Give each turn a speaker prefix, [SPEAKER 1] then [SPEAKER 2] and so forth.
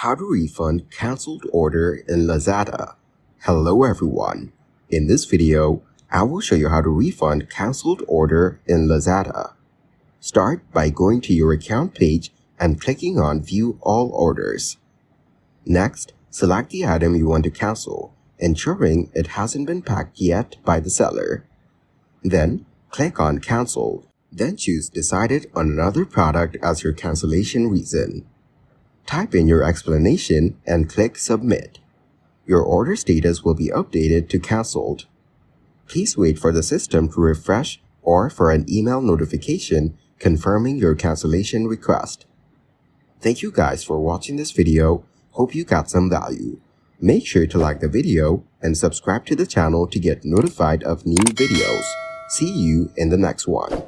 [SPEAKER 1] How to refund cancelled order in Lazada. Hello everyone. In this video, I will show you how to refund cancelled order in Lazada. Start by going to your account page and clicking on View All Orders. Next, select the item you want to cancel, ensuring it hasn't been packed yet by the seller. Then, click on Cancel. Then choose Decided on another product as your cancellation reason. Type in your explanation and click Submit. Your order status will be updated to cancelled. Please wait for the system to refresh or for an email notification confirming your cancellation request. Thank you guys for watching this video. Hope you got some value. Make sure to like the video and subscribe to the channel to get notified of new videos. See you in the next one.